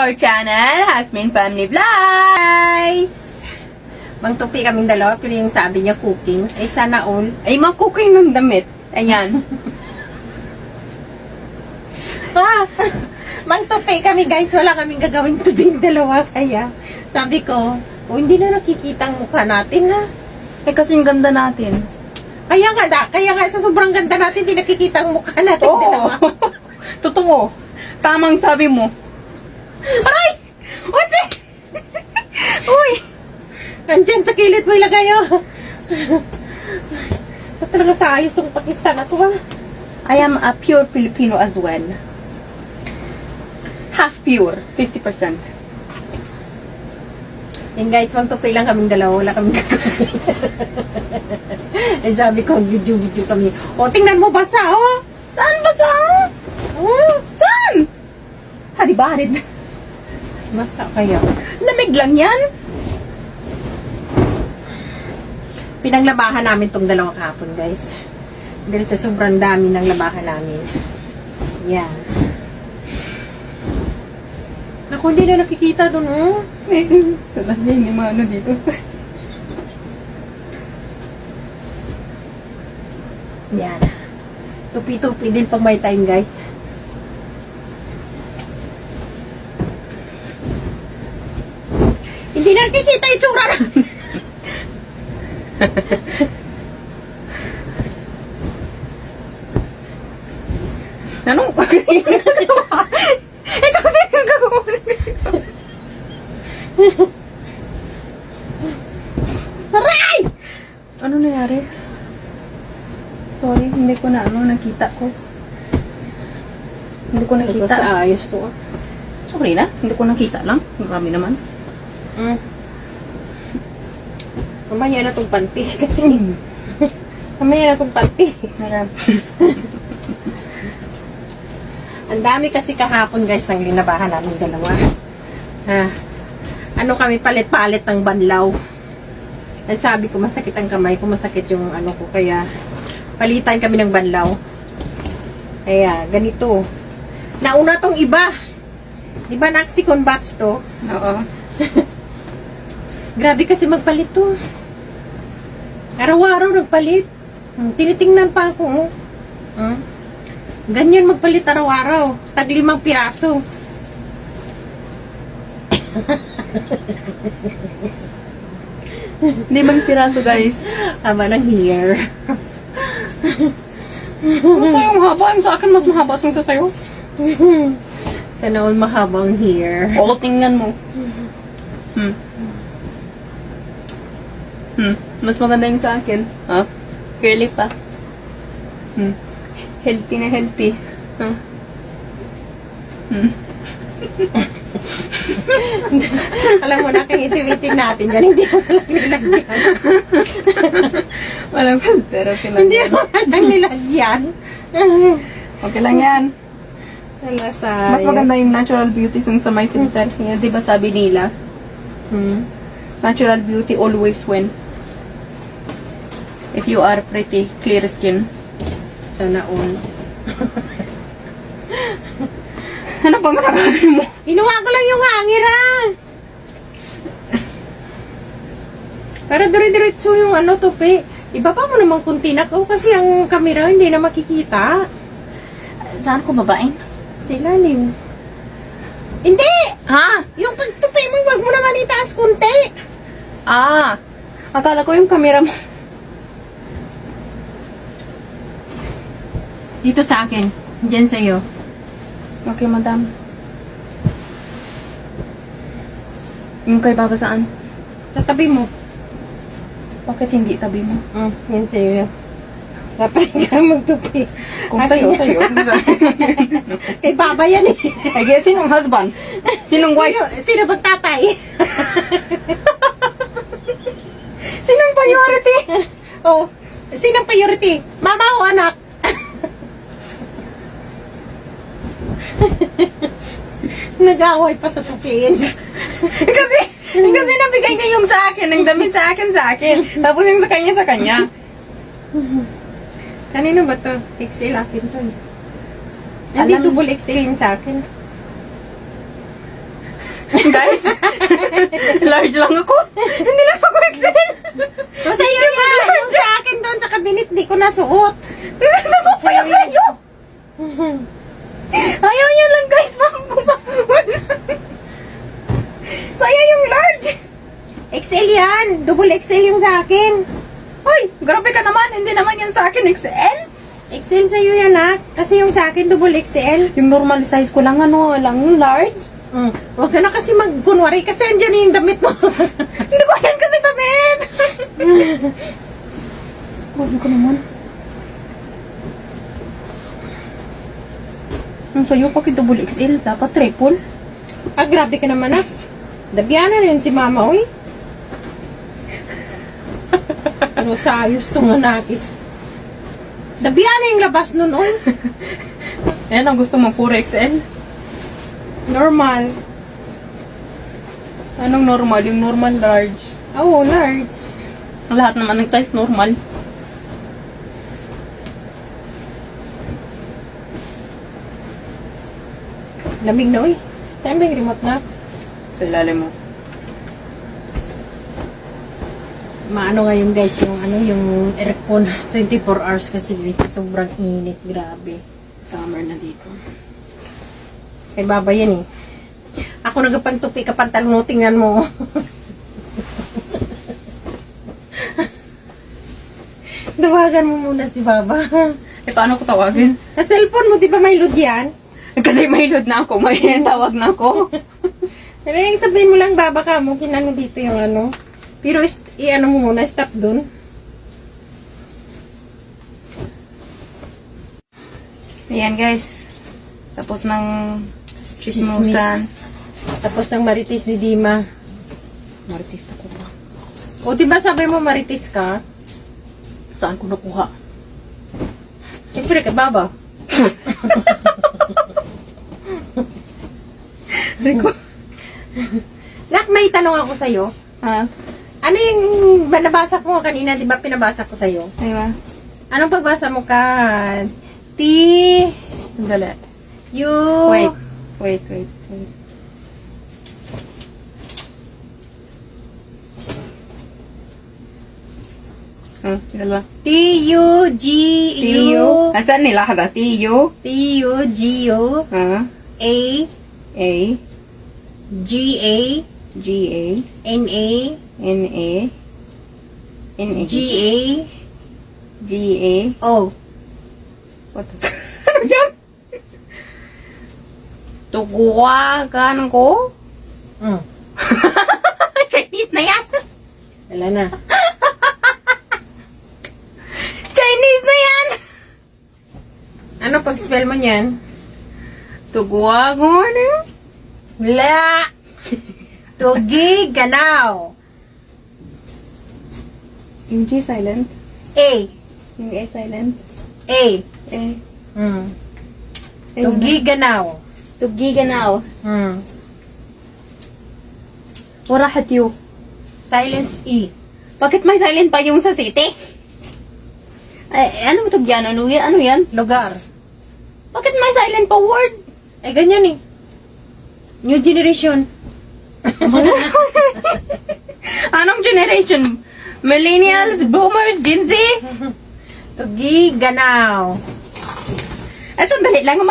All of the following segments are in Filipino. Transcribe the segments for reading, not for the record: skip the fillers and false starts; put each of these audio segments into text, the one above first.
our channel, Hasmin Family Vlog! Guys! Mangtupi kaming dalawa, pero yung sabi niya cooking, ay sana all. Ay, mag-cooking ng damit. Ayan. Mangtupi kami guys, wala kaming gagawin today yung dalawa, kaya sabi ko, hindi na nakikita ang mukha natin ha. Eh, kasi yung ganda natin. Kaya nga sa sobrang ganda natin, hindi nakikita ang mukha natin dalawa. Totoo. Tamang sabi mo. Aray! Uti! Uy! Nandyan sa kilid mo ilagay oh. Talaga sa ayos ng Pakistan na to ha. I am a pure Filipino as well. Half pure. 50%. And guys, magtupi lang kaming dalawa, wala kaming gagawin. Eh sabi ko, video kami. O, tingnan mo, basa oh! Saan basa? Oh, Saan? Hadi-barid. basa kaya. Lamig lang yan. Pinanglabahan namin tong dalawa kahapon, guys. Dahil sa sobrang dami ng labahan namin. Yan. Naku, hindi na nakikita dun, oh. Salan niya yung mga ano dito. Yan. Tupi-tupi din pag may time, guys. Hindi na nakikita yung tsura na. Anong nagagawa? Ikaw din nagagawa nito. Aray! Ano nangyari? Sorry, hindi ko na nakita ko. Hindi ko nakita. Sa ayos to, ah. Sorry na, hindi ko nakita lang. Marami naman. Mamaya na tong panty. Kasi, mamaya na tong panty. Ayan. Ang dami kasi kahapon, guys, ng linabahan namin dalawa. Ano kami, palit-palit ng banlaw. Ang sabi ko, masakit ang kamay ko, masakit yung ano ko, kaya palitan kami ng banlaw. Kaya, ganito. Nauna tong iba. Diba, Naxicon batch to? Oo. Grabe kasi magpalit to. Araw-araw nagpalit. Tinitingnan pa ako. Ganyan magpalit araw-araw. Tag 5 piraso. 5 piraso, guys. Haba ng hair. Ano yung haba? Yung sa akin, mas mahaba yung sa sayo. Sana all mahabang hair. Oo, tingnan mo. Mas maganda yung sa akin. Ha? Curly pa. Healthy na healthy. Alam mo na, kung itim-itim natin dyan, hindi mo lang nilagyan. Walang filter, okay lang Hindi yan. mo lang nilagyan. Okay lang yan. Wala sa Mas maganda yung natural beauty sa may filter. Kaya diba sabi nila, natural beauty always win. If you are pretty, clear skin. Sana all. Ano bang nakakano mo? Inuha ko lang yung hangir ah. Pero dire-diretso yung ano tupi. Ibaba mo naman kunti na ko kasi ang camera hindi na makikita. Saan ko babain? Sa ilalim. Hindi! Ha? Yung pagtupi mo, wag mo naman itaas kunti. Ah! Akala ko yung camera mo. Dito sa akin. Diyan sa'yo. Okay, madam. Yung kay Baba saan? Sa tabi mo. Bakit hindi tabi mo? Yan sa'yo. Dapat ka magtupi. Kung sa'yo, sa'yo. Kay Baba yan eh. Ay, kaya sinong husband? Sinong wife? Sino bang tatay? Sinong priority? Oh, sino priority? Mama o anak? Nag-away pa sa tupiin. kasi nabigay niya yung sa akin, ng damit sa akin. Tapos yung sa kanya. Kanino ba to? XL akin to. Hindi double XL yung sa akin. Guys, large lang ako. Hindi lang ako XL. So, sa'yo yan. Yung sa akin doon sa kabinet, di ko nasuot. Nasuot ko yung sa'yo. Ayaw niya lang guys. Sa'yo yung large. XL yan. Double XL yung sa akin. Hoy, grabe ka naman. Hindi naman yan sa akin XL. XL sa'yo yan, ha? Kasi yung sa akin, double XL. Yung normal size ko lang, lang large. Huwag ka na kasi magkunwari kasi andyan yung damit mo. Hindi ko yan kasi damit. Grabe ka naman. Ang sa'yo, paki double XL, dapat triple. Grabe ka naman, ha? Dabiana rin si mama, uy. Pero sa ayos to nga nakis. Dabiana yung labas nun, uy. Ayan ang gusto mong 4XL. Normal. Anong normal? Yung normal large. Oo, large. Lahat naman ng size normal. Lamig na, uy. Saan ba yung remote na? Sa ilalim mo. Maano ngayon guys, yung aircon 24 hours kasi guys, sobrang init, grabe. Summer na dito. Kay baba yan eh. Ako nagpagtupi ka pantalon mo, tingnan mo. Tawagan mo muna si Baba. Eh, paano ko tawagin? Sa cellphone mo, di ba may load yan? Kasi may load na ako, may tawag na ako. Kaya sabihin mo lang, Baba ka mo, kinano dito yung ano. Pero i-ano mo muna, stop dun. Ayan guys. Tapos ng chismosan. Tapos ng maritis ni Dima. Maritis na ko ba? O, di ba sabi mo maritis ka? Saan ko nakuha? Siyempre ka, Baba. Rico. Nak, may tanong ako sa'yo. Ha? Ano yung nabasa ko kanina, di ba pinabasa ko sa'yo? Aywa. Anong pagbasa mo ka? T, Sandali. U, Wait. Dalawa. T, U, G, U, Asan nila kada? T-U? T, U, G, U, A, A. G, A, G-A. N, A, N-A. N-A. G, A, G-A. O. What the... Ano yan? Tuguwagan ko? Chinese na yan! Wala na. Chinese na yan! Ano pag-spell mo niyan? Tuguwagan eh? La. Tugi, ganaw. Yung G silent. A, Yung A silent. A. Eh. Tugi, ganaw. Tugi ganaw. Warahat you. Silence E. Bakit may silent pa yung sa city? Ay, ano ito yan? Ano yan? Lugar. Bakit may silent pa word? Eh, ganyan eh. New generation. Anong generation? Millennials, boomers, Gen Z? Tugi, ganaw. Sandali lang.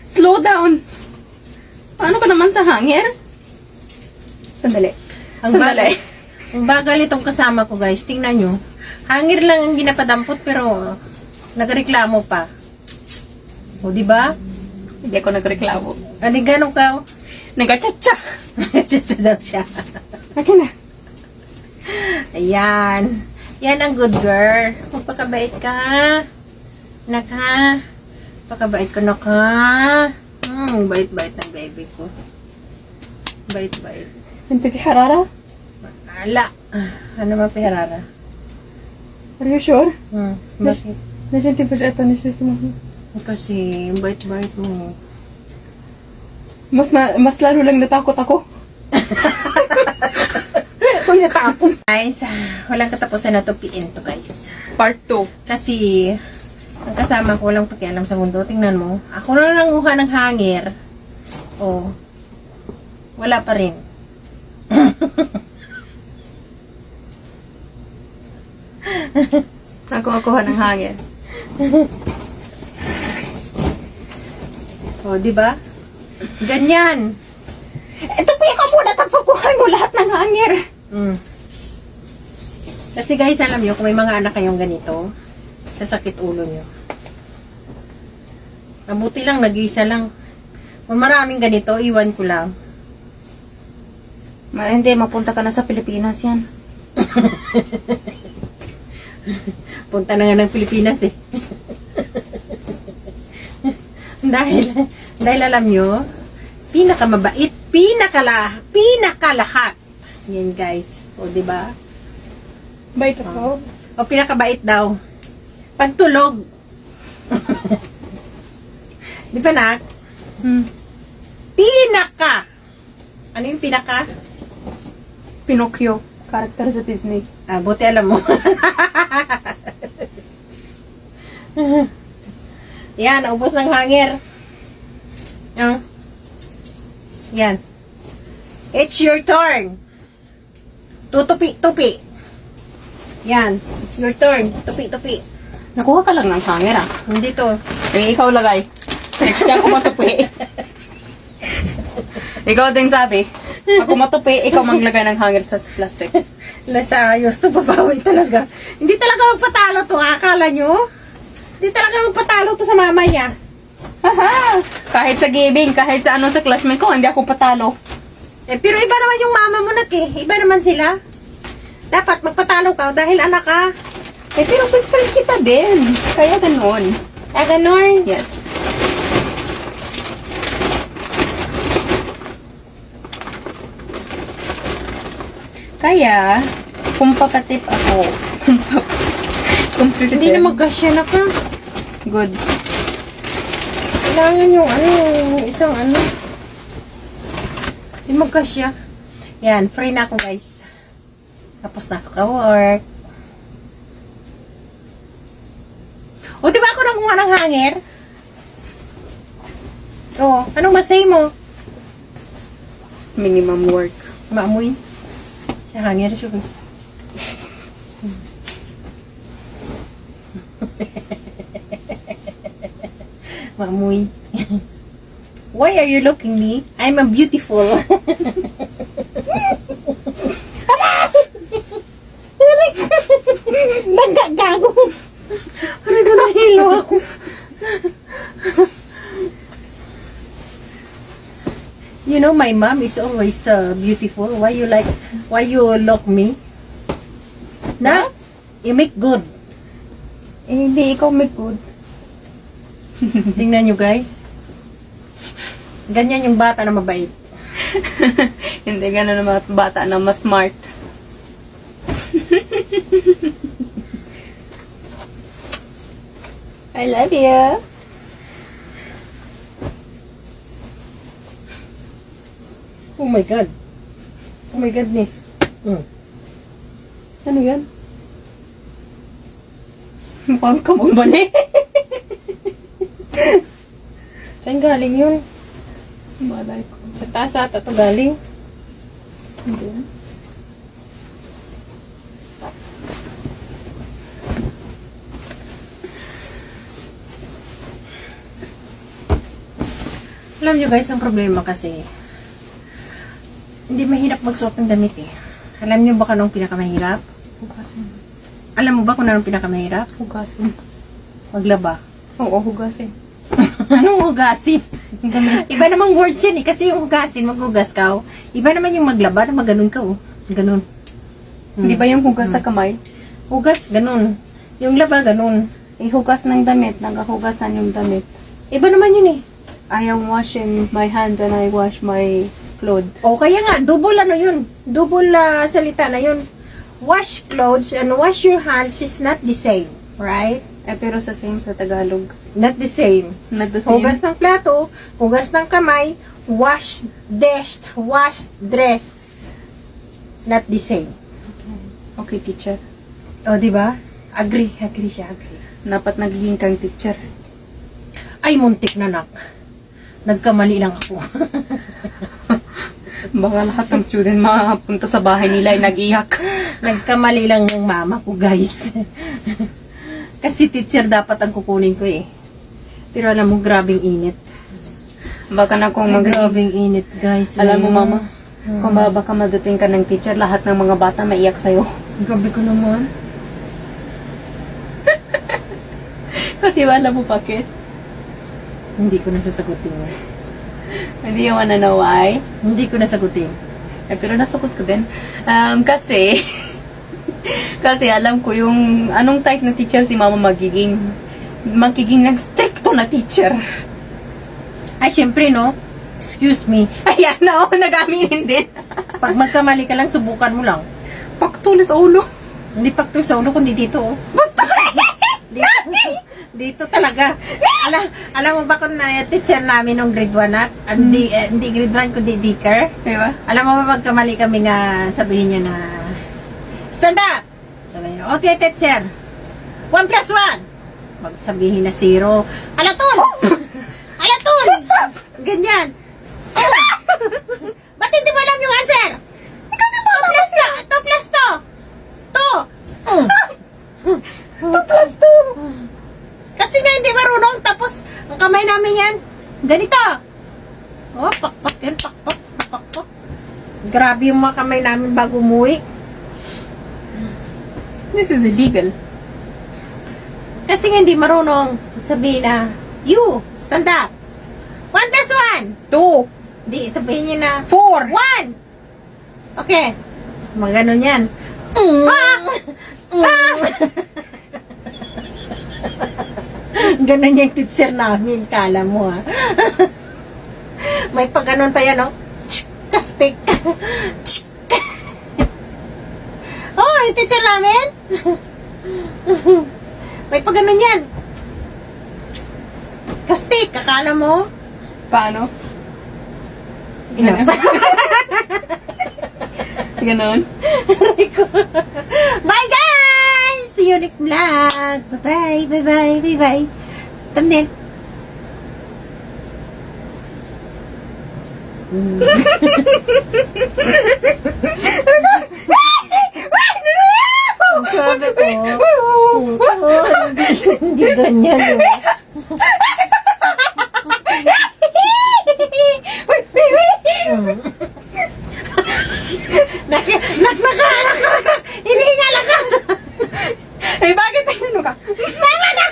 Slow down. Ano ka naman sa hangir? Sandali. Ang bagal nitong kasama ko guys. Tingnan nyo. Hangir lang ang ginapadampot pero nagreklamo pa. O, di ba? Hindi ako nagreklamo. Ano gano'n ka? Nagachatcha. Nagchatsa daw siya. Akin na. Ayan. Yan ang good girl. Magpakabait ka. Naka. Pakabait ko na ka. Bait-bait ng baby ko. Bait-bait. Hindi fi harara? Ala. Ano mapihirara? Are you sure? Bakit? Nasyan tipos ito na siya sumahin. Kasi bait-bait mo. Mas lalo lang natakot ako. Uy, natapos. Guys, walang katapusan na to PN to guys. Part 2. Kasi, ang kasama ko walang pakialam sa mundo. Tingnan mo. Ako na nanguha ng hangir. Oh. Wala pa rin. Saan ko makuha ng hangin? O, di ba? Ganyan. Ito po yung muna tapakuhan mo lahat ng hangin. Mm. Kasi guys, alam nyo, kung may mga anak kayong ganito, sasakit ulo nyo. Mabuti lang, nag-iisa lang. Kung maraming ganito, iwan ko lang. Hindi, mapunta ka na sa Pilipinas yan. Punta na nga ng Pilipinas eh. dahil alam nyo, pinakamabait, pinakalahat. Yan guys. O, diba? Bait ako. O, pinakabait daw. Pagtulog. Di ba, nak? Pinaka. Ano yung pinaka? Pinocchio. Karakter sa Disney. Ah, buti alam mo. Yan, naubos ng hanger. Yan. It's your turn. Tutupi. Yan. It's your turn. Tupi. Nakuha ka lang ng hangin ah. Hindi to. Eh, ikaw lagay. Kaya ako matupi. Ikaw din sabi. Ako matupi, ikaw maglagay ng hangin sa plastic. Lasayos to, babawi talaga. Hindi talaga magpatalo to, akala nyo? Hindi talaga magpatalo to sa mama niya. Haha! Kahit sa giving, kahit sa ano sa classmate ko, hindi ako patalo. Eh, pero iba naman yung mama mo nak eh. Iba naman sila. Dapat magpatalo ka dahil anak ka. Eh, pero best friend kita din. Kaya ganun. Ah, ganon. Yes. Kaya, kung papatip ako, Hindi na magkasya na ka. Good. Kailangan yung isang Hindi magkasya. Yan, free na ako guys. Tapos na ako ka-work. O, diba ako nakuha ng hanger? O, anong masay mo? Minimum work. Maamoy. Sa hanger siya. Maamoy. Why are you looking me? I'm a beautiful. Nagagago. Aray ko, nahilo ako. You know, my mom is always beautiful. Why you look me? Na? You make good. Eh, hindi ikaw make good. Tingnan nyo guys. Ganyan yung bata na mabait. Hindi ganun ang mga bata na mas smart. I love you. Oh my God. Oh my goodness. Ano yan? Mukhang kamambali. Saan galing yun? Malay ko. Sa taas ata to galing. Hindi. Alam nyo guys, ang problema kasi, hindi mahirap magsuot ng damit eh. Alam nyo ba kung anong pinakamahirap? Hugasin. Alam mo ba kung anong pinakamahirap? Hugasin. Maglaba. Oo, hugasin. Anong hugasin? Iba namang words yan eh. Kasi yung hugasin, maghugas ka. Iba naman yung maglaba na maganon ka. Ganon. Hindi ba yung hugas sa kamay? Hugas, ganon. Yung laba, ganon. Ihugas ng damit, nagahugasan yung damit. Iba naman yun eh. I am washing my hands and I wash my clothes. O kaya nga, double ano yun. Double salita na yun. Wash clothes and wash your hands is not the same. Right? Eh, pero sa same sa Tagalog. Not the same. Not the same. Hugas ng plato, hugas ng kamay, wash desk, wash dress. Not the same. Okay, teacher. O, di ba? Agree siya, agree. Dapat nagiging kang teacher. Ay, muntik na nak. Nagkamali lang ako. Baka lahat ng student makapunta sa bahay nila ay nag-iyak. Nagkamali lang ng mama ko, guys. Kasi teacher dapat ang kukunin ko eh. Pero alam mo, grabing init. Baka na kung Grabing init, guys. Alam mo, mama, kung baka madating ka ng teacher, lahat ng mga bata maiyak sa'yo. Gabi ko naman. Kasi wala mo bakit. Hindi ko nasasagutin eh. Hindi you wanna know why? Hindi ko nasagutin. Pero nasagot ko din. Kasi, kasi alam ko yung anong type na teacher si mama magiging ng stricto na teacher. Ay, syempre, no? Excuse me. Ayan na, nag-aminin din. Pag magkamali ka lang, subukan mo lang. Paktulis ulo. Hindi pakto sa ulo, kundi dito, oh. Dito, dito talaga. Alam mo ba kung na-teacher namin nung grade 1 at hindi grade 1 kundi dicker? Diba? Alam mo ba magkamali kami nga sabihin niya na stand up! Sabi niya, okay teacher. 1 plus 1. Magsabihin na 0. Alatun! Alatun! Ganyan. Ba't hindi mo alam yung answer? Kasi po, 2 plus 2 plus 2. 2 plus 2. Kasi nga hindi marunong. Tapos, ang kamay namin yan, ganito. Oh, pakpak yan, pakpak, pakpak. Grabe yung mga kamay namin bago umuwi. This is illegal. Kasi nga hindi marunong. Sabihin na, you, stand up. 1 plus 1. 2. Di, sabihin niya na, 4. 1. Okay. Mga ganun yan. Ganun yung teacher namin, kala mo ha. May pag ganun pa yan, no? Kastik. Oh, yung teacher namin. May pag ganun yan. Kastik, akala mo? Paano? Enough. Ganon. Bye guys! See you next vlog. Bye-bye, bye-bye, bye-bye. Thumbnail. Ang sabi ko, hindi ganyan. Hinihingal ako. Eh, bakit ano ka? Sama na!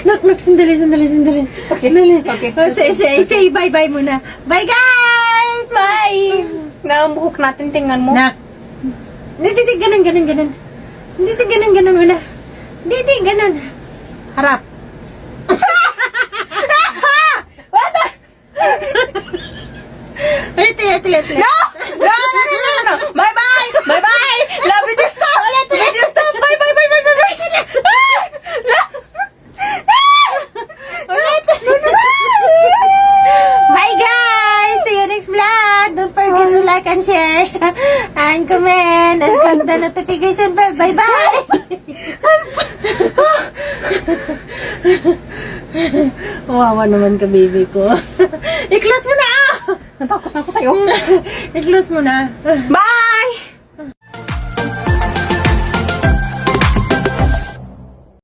Nak, sandali. Okay. Okay. Say bye-bye muna. Bye, guys! Bye! Nabuhok natin, tingnan mo. Nak. Hindi, ganun. Hindi, ganun muna. Hindi, ganun. Harap. What the? Ulit. No! Bye-bye! Bye-bye! Love you, just stop! Ulit, just stop! Bye! Bye guys! See you next vlog! Don't forget to like and share and comment and click the notification bell. Bye-bye! Wawa naman ka, baby ko. I-close mo na! Natakot ako sa'yo. I-close mo na. Bye!